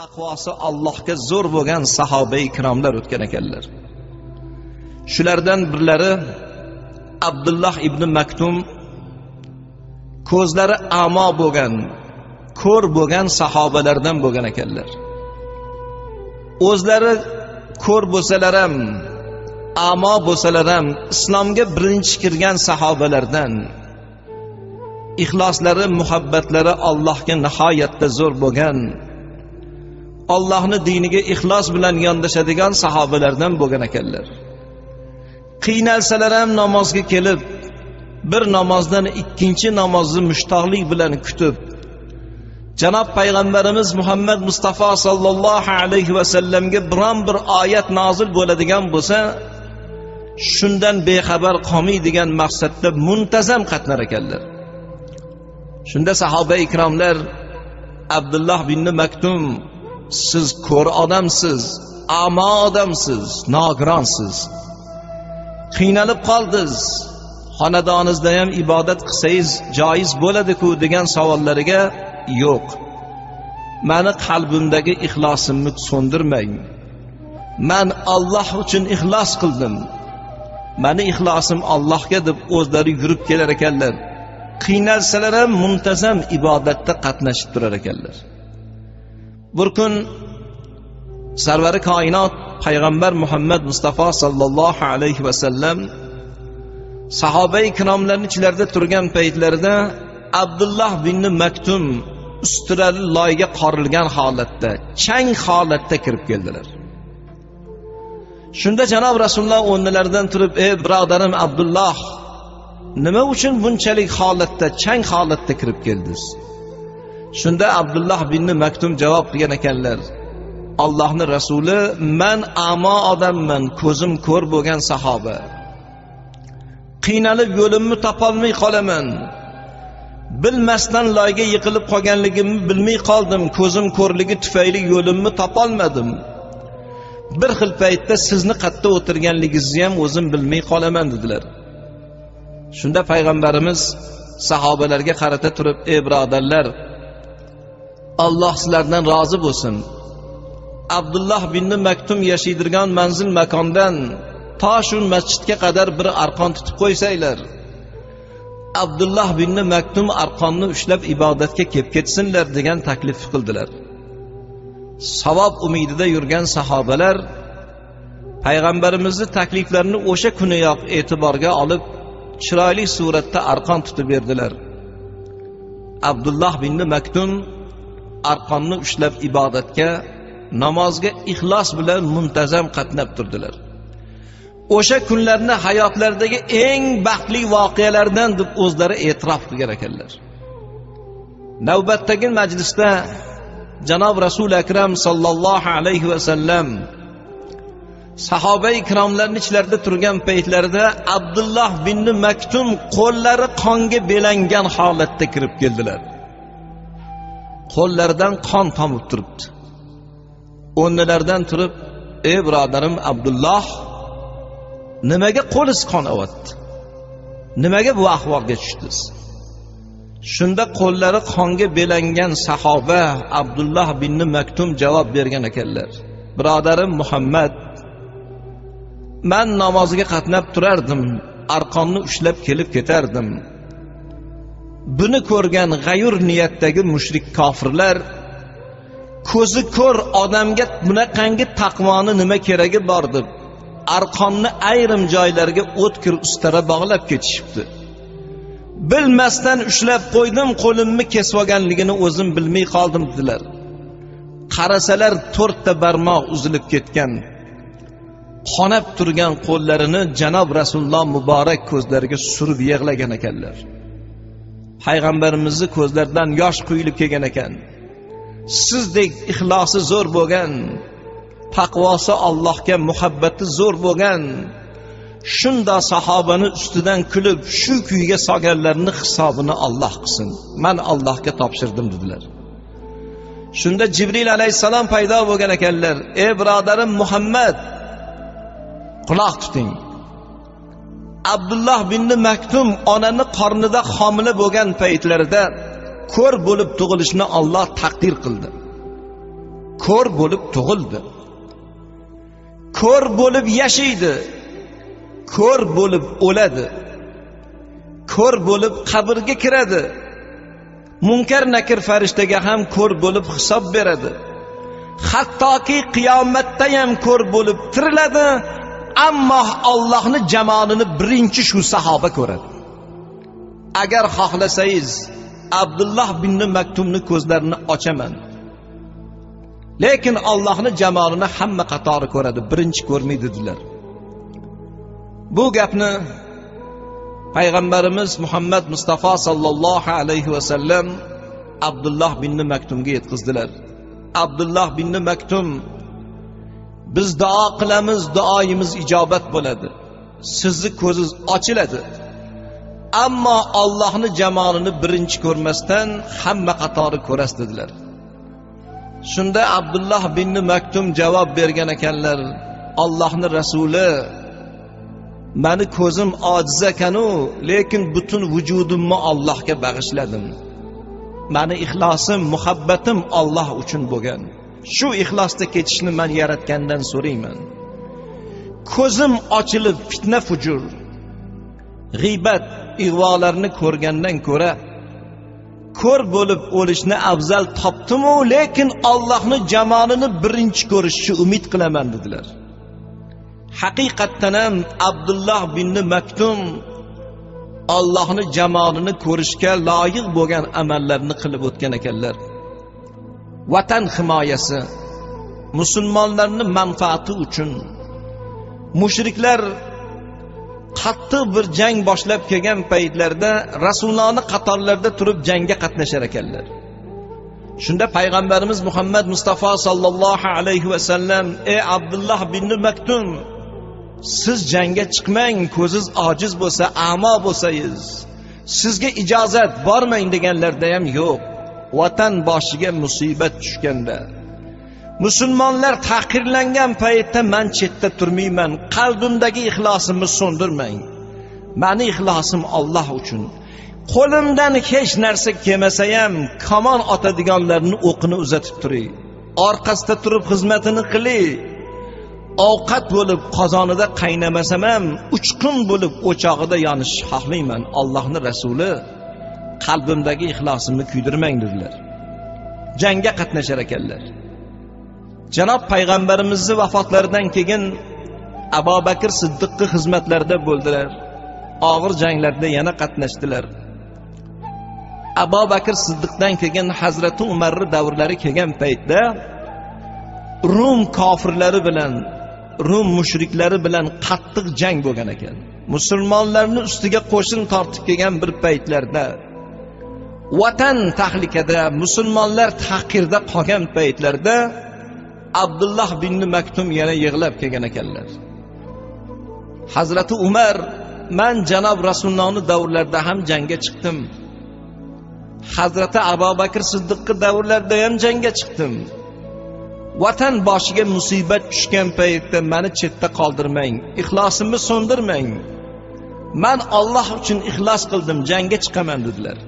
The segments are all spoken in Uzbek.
taqvosi Allohga zo'r bo'lgan sahoba ikromlar o'tgan ekanlar. Shulardan birlari Abdullah ibn Maktum, ko'zlari amo bo'lgan, ko'r bo'lgan sahobalardan bo'lgan ekanlar. O'zlari ko'r bo'lsalar ham, amo bo'lsalar ham islomga birinchi kirgan sahobalardan. Ixloslari, muhabbatlari Allohga nihoyatda zo'r bo'lgan, Allohning diniga ixlos bilan yondashadigan sahobalardan bo'lgan ekanlar. Qiynalsalar ham namozga kelib, bir namozdan ikkinchi namozni mushtoqlik bilan kutib, Janob payg'ambarimiz Muhammad Mustafa sallallohu alayhi va sallamga biron bir oyat nozil bo'ladigan bo'lsa, shundan bexabar qolmaydigan maqsadda muntazam qatnar ekanlar. Shunda sahoba ikromlar Abdullah ibn Maktum, siz ko'r odamsiz, amo odamsiz, nogironsiz, qiynalib qoldingiz, xonadoningizda ham ibodat qilsangiz joiz bo'ladi-ku degan savollariga, yo'q, meni qalbimdagi ixlosimni so'ndirmang, men Alloh uchun ixlos qildim, meni ixlosim Allohga deb o'zlari yurib kelar ekanlar. Qiynalsalar ham muntazam ibodatda qatnashib turar ekanlar. Bir kun sarvari koinot payg'ambar Muhammad Mustafa sallallohu alayhi va sallam sahoba ikromlarning ichlarida turgan paytlarida Abdullah ibn Maktum ustilari loyga qorilgan holatda, chang holatda kirib keldilar. Shunda janob Rasululloh o'rnlaridan turib, "Ey birodarim Abdullah, nima uchun bunchalik holatda, chang holatda kirib keldingiz?" Shunda Abdullah ibn Maktum javob qilgan ekanlar: "Allohning rasuli, men amo odamman, ko'zim ko'r bo'lgan sahoba. Qiynalib yo'limni topolmay qolaman. Bilmasdan loyga yiqilib qolganligimni bilmay qoldim, ko'zim ko'rligi tufayli yo'limni topolmadim. Bir xil paytda sizni qayerda o'tirganligingizni ham o'zim bilmay qolaman" dedilar. Shunda payg'ambarimiz sahobalarga qarata turib: "Ey birodarlar, Alloh sizlardan rozi bo'lsin. Abdullah ibn Maktum yashaydigan manzil makondan to shu masjidga qadar bir arqon tutib qo'ysanglar, Abdullah ibn Maktum arqonni ushlab ibodatga kelib ketsinlar" degan taklif qildilar. Savob umidida yurgan sahobalar payg'ambarimizning takliflarini o'sha kuniyoq e'tiborga olib, chiroyli suratda arqon tutib berdilar. Abdullah ibn Maktum arqonni ushlab ibodatga, namozga ixlos bilan muntazam qatnab turdilar. O'sha kunlarni hayotlaridagi eng baxtli voqealardan deb o'zlari e'tirof qilgan ekanlar. Navbatdagi majlisda janob Rasul akram sallallohu alayhi va sallam sahoba ikromlarning ichlarida turgan paytlarida Abdullah ibn Maktum qo'llari qonga belangan holatda kirib keldilar. Qo'llaridan qon tomib turibdi. O'rnlaridan turib: "Ey birodarim Abdullah, nimaga qo'lingiz qon oqyapti? Nimaga bu ahvolga tushdingiz?" Shunda qo'llari qonga belangan sahoba Abdullah ibn Maktum javob bergan ekanlar: "Birodarim Muhammad, men namozga qatnab turardim, arqonni ushlab kelib ketardim. Buni ko'rgan g'ayur niyatdagi mushrik kofirlar, ko'zi ko'r odamga bunaqangi taqvoni nima keragi bor deb arqonni ayrim joylarga o'tkir ustara bog'lab ketishibdi. Bilmasdan ushlab qo'ydim, qo'limni kesib olganligini o'zim bilmay qoldim" dedilar. Qarasalar 4 ta barmoq uzilib ketgan, qonab turgan qo'llarini janob Rasululloh muborak ko'zlariga surib yig'lagan ekanlar. Payg'ambarimizning ko'zlaridan yosh quyilib kelgan ekan. Sizdek ixlosi zo'r bo'lgan, taqvosi Allohga muhabbati zo'r bo'lgan, shunda sahobani ustidan kulib shu kuyga solganlarning hisobini Alloh qilsin. Men Allohga topshirdim dedilar. Shunda Jibril alayhisalom paydo bo'lgan ekanlar. "Ey birodarim Muhammad, quloq tuting. Abdullah ibn Maktum onani qornida homila bo'lgan paytlarida ko'r bo'lib tug'ilishni Alloh taqdir qildi. ko'r bo'lib tug'ildi, ko'r bo'lib yashaydi, ko'r bo'lib o'ladi, ko'r bo'lib qabrga kiradi, munkar nakir farishtaga ham ko'r bo'lib hisob beradi, hattoki qiyomatda ham ko'r bo'lib tiriladi. Ammo Allohning jamolini birinchi shu sahoba ko'radi. Agar xohlasangiz Abdullah bin Maktumni ko'zlarini ochaman, lekin Allohning jamolini hamma qatori ko'radi, birinchi ko'rmaydi dedilar. Bu gapni payg'ambarimiz Muhammad Mustafa sallallohu alayhi va sallam Abdullah bin Maktumga yetkazdilar. Abdullah bin Maktum, biz duo qilamiz, duoyimiz ijobat bo'ladi, sizni ko'zingiz ochiladi, ammo Allohning jamolini birinchi ko'rmasdan hamma qatori ko'rasiz dedilar. Shunda Abdullah bin Maktum javob bergan ekanlar: Allohning rasuli, meni ko'zim ojiz ekanu, lekin butun vujudimni Allohga bag'ishladim. Meni ixlosim, muhabbatim Alloh uchun bo'lgan. Shu ixlosda ketishni men yaratgandan so'rayman. Ko'zim ochilib fitna fujur, g'iybat, ig'volarni ko'rgandan ko'ra ko'r bo'lib o'lishni afzal topdim-u, lekin Allohning jamolini birinchi ko'rishni umid qilaman dedilar. Haqiqatdan ham Abdullah bin Maktum Allohning jamolini ko'rishga loyiq bo'lgan amallarni qilib o'tgan ekanlar. Vatan himoyasi, musulmonlarning manfaati uchun mushriklar qattiq bir jang boshlab kelgan paytlarda Rasulullohning qatorlarida turib jangga qatnashar ekanlar. Shunda payg'ambarimiz Muhammad Mustafa sallallohu alayhi va sallam: "Ey Abdullah bin Maktum, siz jangga chiqmang, ko'zingiz ojiz bo'lsa, a'mo bo'lsangiz, sizga ijozat bormang" deganlarda ham yo'q. Vatan boshiga musibat tushganda, musulmonlar tahqirlangan paytda men chetda turmayman, qalbimdagi ixlosimni so'ndirmang. Meni ixlosim Alloh uchun. Qo'limdan hech narsa kelmasa ham kamon otadiganlarning o'qini uzatib turay, orqasida turib xizmatini qilay. Ovqat bo'lib qozonida qaynamasam ham uchqun bo'lib o'chog'ida yonish xohlayman. Allohning rasuli, qalbimdagi ixlosimni kuydirmang dedilar. Jangga qatnashar ekanlar. Janob payg'ambarimizning vafotlaridan keyin Abu Bakr Siddiqning xizmatlarida bo'ldilar. Og'ir janglarda yana qatnashdilar. Abu Bakr Siddiqdan keyin Hazrati Umarning davrlari kelgan paytda Rum kofirlari bilan, Rum mushriklari bilan qattiq jang bo'lgan ekan. Musulmonlarning ustiga qo'shin tortib kelgan bir paytlarda, vatan tahlikada, musulmonlar tahqirda qolgan paytlarda Abdullah bin Maktum yana yig'lab kelgan ekanlar. Hazrati Umar: "Men janob Rasulullohning davrlarida ham jangga chiqdim. Hazrati Abu Bakr Siddiqning davrlarida ham jangga chiqdim. Vatan boshiga musibat tushgan paytda meni chetda qoldirmang, ixlosimni so'ndirmang. Men Alloh uchun ixlos qildim, jangga chiqaman" dedilar.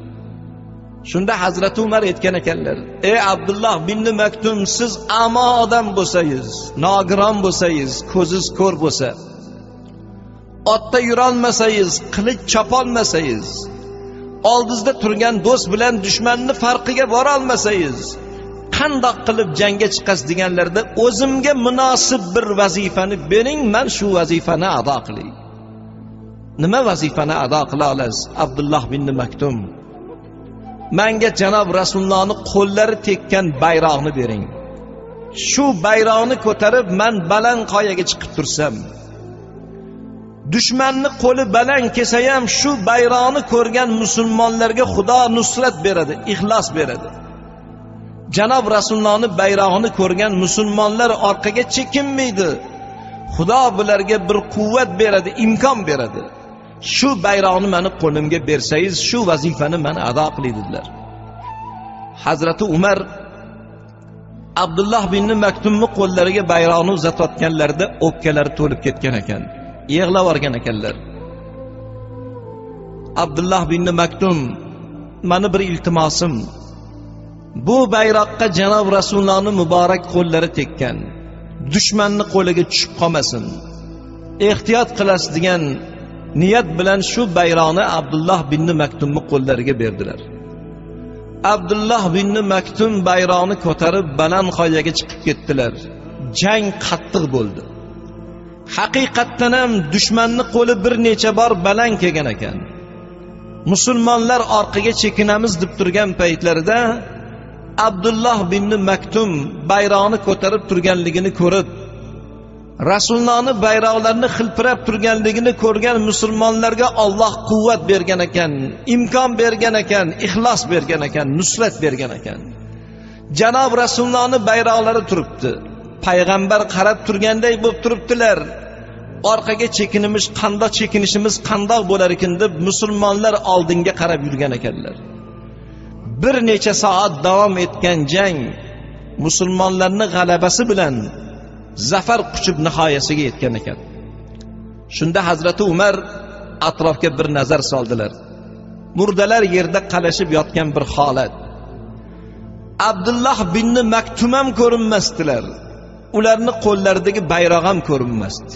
Shunda Hazrati Umar aytgan ekanlar: "Ey Abdullah bin Maktum, siz amo odam bo'lsangiz, nogiron bo'lsangiz, ko'zingiz ko'r bo'lsa, otda yurolmasangiz, qilich chopolmasangiz, oldingizda turgan do'st bilan dushmanning farqiga bora olmasangiz, qandoq qilib jangga chiqasiz deganlarda o'zimga munosib bir vazifani bering, men shu vazifani ado qilay." Nima vazifani ado qila olasiz Abdullah bin Maktum? Menga janob Rasulullohning qo'llari tekkan bayroqni bering. Shu bayroqni ko'tarib men baland qoyaga chiqib tursam, dushmanning qo'li baland kelsa ham shu bayroqni ko'rgan musulmonlarga Xudo nusrat beradi, ixlos beradi. Janob Rasulullohning bayrog'ini ko'rgan musulmonlar orqaga chekinmaydi. Xudo bularga bir quvvat beradi, imkon beradi. Shu bayroqni meni qo'limga bersangiz, shu vazifani men ado qilay dedilar. Hazrati Umar Abdullah bin Maktumning qo'llariga bayroqni uzatayotganlarida o'pkalari to'lib ketgan ekan, yig'lab o'rgan ekanlar. Abdullah bin Maktum: "Meni bir iltimosim, bu bayroqqa janob rasulullohning muborak qo'llari tekkan, dushmanni qo'liga tushib qolmasin, ehtiyot qilasiz degan niyat bilan shu bayroqni Abdulloh bin Maktumning qo'llariga berdilar. Abdulloh bin Maktum bayroqni ko'tarib baland qoyaga chiqib ketdilar. Jang qattiq bo'ldi. Haqiqatdan ham dushmanning qo'li bir necha bor baland kelgan ekan. Musulmonlar orqaga chekinamiz deb turgan paytlarida Abdulloh bin Maktum bayroqni ko'tarib turganligini ko'rib, Rasulullohning bayroqlarini xilpirab turganligini ko'rgan musulmonlarga Alloh quvvat bergan ekan, imkon bergan ekan, ixlos bergan ekan, nusrat bergan ekan. Janob Rasulullohning bayroqlari turibdi. Payg'ambar qarab turganday bo'lib turibdilar. Orqaga chekinishimiz qandoq bo'lar ekan deb musulmonlar oldinga qarab yurgan ekanlar. Bir necha soat davom etgan jang musulmonlarning g'alabasi bilan zafar quchib nihoyasiga yetgan ekan. Shunda Hazrati Umar atrofga bir nazar soldilar. Murdalar yerda qalashib yotgan bir holat. Abdulloh bin Maktum ham ko'rinmasdilar. Ularning qo'llaridagi bayroq ham ko'rinmasdi.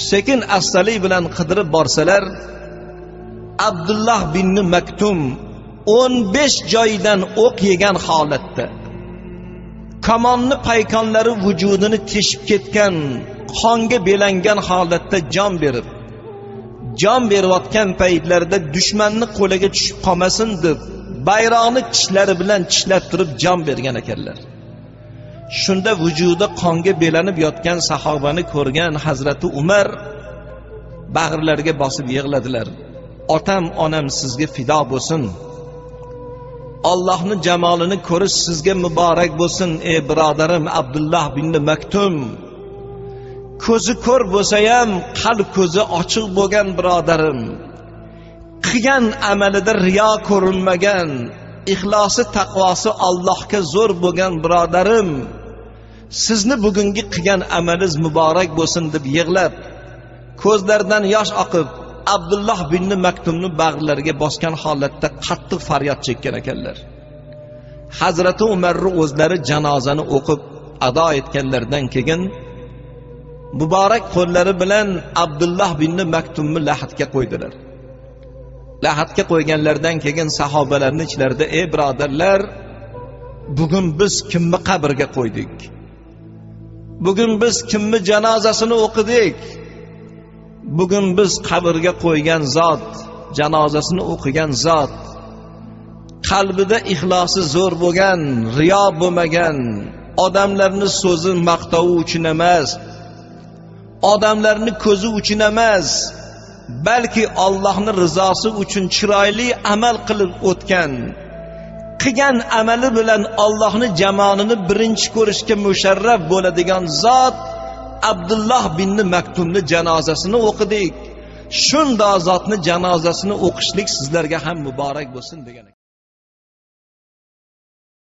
Sekin astalik bilan qidirib borsalar, Abdulloh bin Maktum 15 joydan o'q yegan holatda, kamonni paykonlari vujudini teshib ketgan, qonga belangan holatda jon berayotgan paytlarida dushmanning qo'liga tushib qolmasin deb bayroqni tishlari bilan tishlab turib jon bergan ekanlar. Shunda vujudi qonga belanib yotgan sahobani ko'rgan Hazrati Umar bag'rlariga bosib yig'ladilar. Otam, onam sizga fido bo'lsin. Allohning jamolini ko'rish sizga muborak bo'lsin, ey birodarim Abdulloh bin Maktum. Ko'zi ko'r bo'lsa ham qalb ko'zi ochiq bo'lgan birodarim. Qilgan amalida riyo ko'rinmagan, ixlosi taqvosi Allohga zo'r bo'lgan birodarim. Sizni bugungi qilgan amalingiz muborak bo'lsin deb yig'lab, ko'zlaridan yosh oqib, Abdulloh bin Maktumni bag'rlariga bosgan holatda qattiq faryod chekkan ekanlar. Hazrati Umarning o'zlari janozani o'qib ado etganlardan keyin muborak qo'llari bilan Abdulloh bin Maktumni lahadga qo'ydilar. Lahadga qo'yganlardan keyin sahobalarning ichlarida, ey birodarlar, bugun biz kimni qabrga qo'ydik? Bugun biz kimni janozasini o'qidik? Bugun biz qabrga qo'ygan zot, janozasini o'qigan zot, qalbida ixlosi zo'r bo'lgan, riyo bo'lmagan, odamlarning so'zi maqtovi uchun emas, odamlarning ko'zi uchun emas, balki Allohning rizosi uchun chiroyli amal qilib o'tgan, qilgan amali bilan Allohning jamolini birinchi ko'rishga musharraf bo'ladigan zot Abdulloh bin Maktumni janozasini o'qidik. Shunda zotni janozasini o'qishlik sizlarga ham muborak bo'lsin degan.